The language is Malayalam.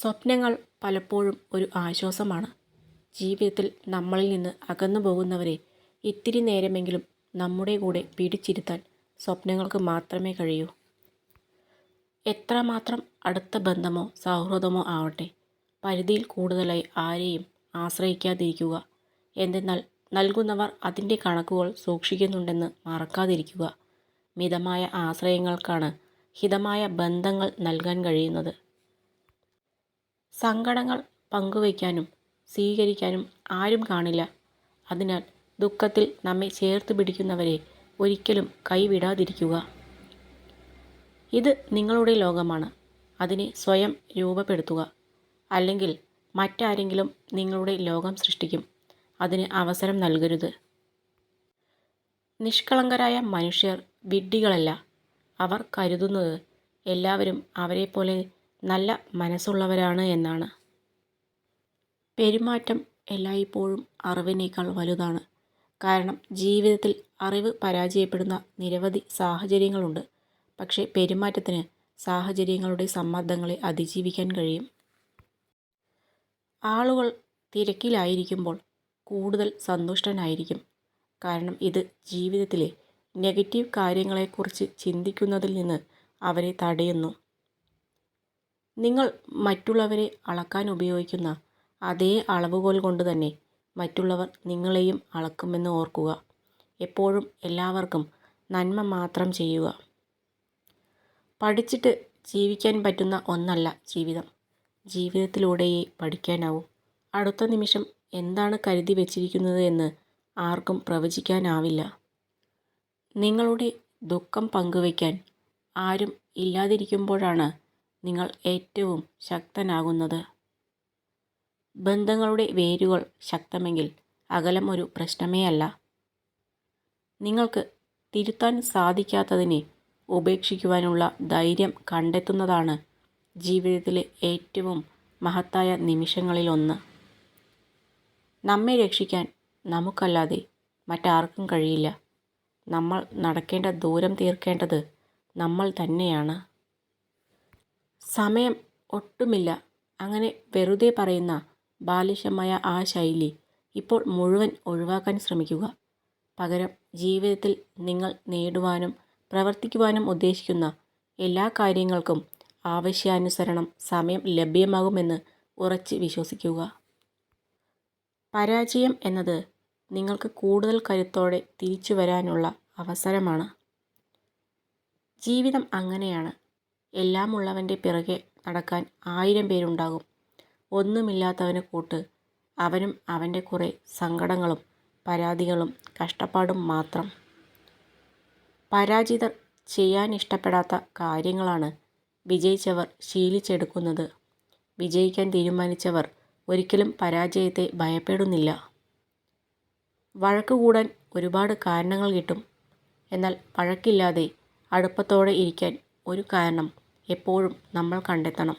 സ്വപ്നങ്ങൾ പലപ്പോഴും ഒരു ആശ്വാസമാണ്. ജീവിതത്തിൽ നമ്മളിൽ നിന്ന് അകന്നു പോകുന്നവരെ ഇത്തിരി നേരമെങ്കിലും നമ്മുടെ കൂടെ പിടിച്ചിരുത്താൻ സ്വപ്നങ്ങൾക്ക് മാത്രമേ കഴിയൂ. എത്രമാത്രം അടുത്ത ബന്ധമോ സൗഹൃദമോ ആവട്ടെ, പരിധിയിൽ കൂടുതലായി ആരെയും ആശ്രയിക്കാതിരിക്കുക. എന്തെന്നാൽ നൽകുന്നവർ അതിൻ്റെ കണക്കുകൾ സൂക്ഷിക്കുന്നുണ്ടെന്ന് മറക്കാതിരിക്കുക. മിതമായ ആശ്രയങ്ങൾക്കാണ് ഹിതമായ ബന്ധങ്ങൾ നൽകാൻ കഴിയുന്നത്. സങ്കടങ്ങൾ പങ്കുവയ്ക്കാനും സ്വീകരിക്കാനും ആരും കാണില്ല. അതിനാൽ ദുഃഖത്തിൽ നമ്മെ ചേർത്ത് പിടിക്കുന്നവരെ ഒരിക്കലും കൈവിടാതിരിക്കുക. ഇത് നിങ്ങളുടെ ലോകമാണ്. അതിനെ സ്വയം രൂപപ്പെടുത്തുക. അല്ലെങ്കിൽ മറ്റാരെങ്കിലും നിങ്ങളുടെ ലോകം സൃഷ്ടിക്കും. അതിന് അവസരം നൽകരുത്. നിഷ്കളങ്കരായ മനുഷ്യർ വിഡ്ഢികളല്ല. അവർ കരുതുന്നത് എല്ലാവരും അവരെപ്പോലെ നല്ല മനസ്സുള്ളവരാണ് എന്നാണ്. പെരുമാറ്റം എല്ലായ്പ്പോഴും അറിവിനേക്കാൾ വലുതാണ്. കാരണം ജീവിതത്തിൽ അറിവ് പരാജയപ്പെടുന്ന നിരവധി സാഹചര്യങ്ങളുണ്ട്. പക്ഷേ പെരുമാറ്റത്തിന് സാഹചര്യങ്ങളുടെ സമ്മർദ്ദങ്ങളെ അതിജീവിക്കാൻ കഴിയും. ആളുകൾ തിരക്കിലായിരിക്കുമ്പോൾ കൂടുതൽ സന്തുഷ്ടനായിരിക്കും. കാരണം ഇത് ജീവിതത്തിലെ നെഗറ്റീവ് കാര്യങ്ങളെക്കുറിച്ച് ചിന്തിക്കുന്നതിൽ നിന്ന് അവരെ തടയുന്നു. നിങ്ങൾ മറ്റുള്ളവരെ അളക്കാൻ ഉപയോഗിക്കുന്ന അതേ അളവുകോൽ കൊണ്ട് തന്നെ മറ്റുള്ളവർ നിങ്ങളെയും അളക്കുമെന്ന് ഓർക്കുക. എപ്പോഴും എല്ലാവർക്കും നന്മ മാത്രം ചെയ്യുക. പഠിച്ചിട്ട് ജീവിക്കാൻ പറ്റുന്ന ഒന്നല്ല ജീവിതം. ജീവിതത്തിലൂടെയേ പഠിക്കാനാവൂ. അടുത്ത നിമിഷം എന്താണ് കരുതി വച്ചിരിക്കുന്നത് എന്ന് ആർക്കും പ്രവചിക്കാനാവില്ല. നിങ്ങളുടെ ദുഃഖം പങ്കുവയ്ക്കാൻ ആരും ഇല്ലാതിരിക്കുമ്പോഴാണ് നിങ്ങൾ ഏറ്റവും ശക്തനാകുന്നത്. ബന്ധങ്ങളുടെ വേരുകൾ ശക്തമെങ്കിൽ അകലം ഒരു പ്രശ്നമേ അല്ല. നിങ്ങൾക്ക് തിരുത്താൻ സാധിക്കാത്തതിനെ ഉപേക്ഷിക്കുവാനുള്ള ധൈര്യം കണ്ടെത്തുന്നതാണ് ജീവിതത്തിലെ ഏറ്റവും മഹത്തായ നിമിഷങ്ങളിലൊന്ന്. നമ്മെ രക്ഷിക്കാൻ നമുക്കല്ലാതെ മറ്റാർക്കും കഴിയില്ല. നമ്മൾ നടക്കേണ്ട ദൂരം തീർക്കേണ്ടത് നമ്മൾ തന്നെയാണ്. സമയം ഒട്ടുമില്ല. അങ്ങനെ വെറുതെ പറയുന്ന ബാലിശമായ ആ ശൈലി ഇപ്പോൾ മുഴുവൻ ഒഴിവാക്കാൻ ശ്രമിക്കുക. പകരം ജീവിതത്തിൽ നിങ്ങൾ നേടുവാനും പ്രവർത്തിക്കുവാനും ഉദ്ദേശിക്കുന്ന എല്ലാ കാര്യങ്ങൾക്കും ആവശ്യാനുസരണം സമയം ലഭ്യമാകുമെന്ന് ഉറച്ച് വിശ്വസിക്കുക. പരാജയം എന്നത് നിങ്ങൾക്ക് കൂടുതൽ കരുത്തോടെ തിരിച്ചു വരാനുള്ള അവസരമാണ്. ജീവിതം അങ്ങനെയാണ്. എല്ലാമുള്ളവൻ്റെ പിറകെ നടക്കാൻ 1000 പേരുണ്ടാകും. ഒന്നുമില്ലാത്തവന് കൂട്ട് അവനും അവൻ്റെ കുറേ സങ്കടങ്ങളും പരാതികളും കഷ്ടപ്പാടും മാത്രം. പരാജിതർ ചെയ്യാനിഷ്ടപ്പെടാത്ത കാര്യങ്ങളാണ് വിജയിച്ചവർ ശീലിച്ചെടുക്കുന്നത്. വിജയിക്കാൻ തീരുമാനിച്ചവർ ഒരിക്കലും പരാജയത്തെ ഭയപ്പെടുന്നില്ല. വഴക്ക് കൂടാൻ ഒരുപാട് കാരണങ്ങൾ കിട്ടും. എന്നാൽ വഴക്കില്ലാതെ അടുപ്പത്തോടെ ഇരിക്കാൻ ഒരു കാരണം എപ്പോഴും നമ്മൾ കണ്ടെത്തണം.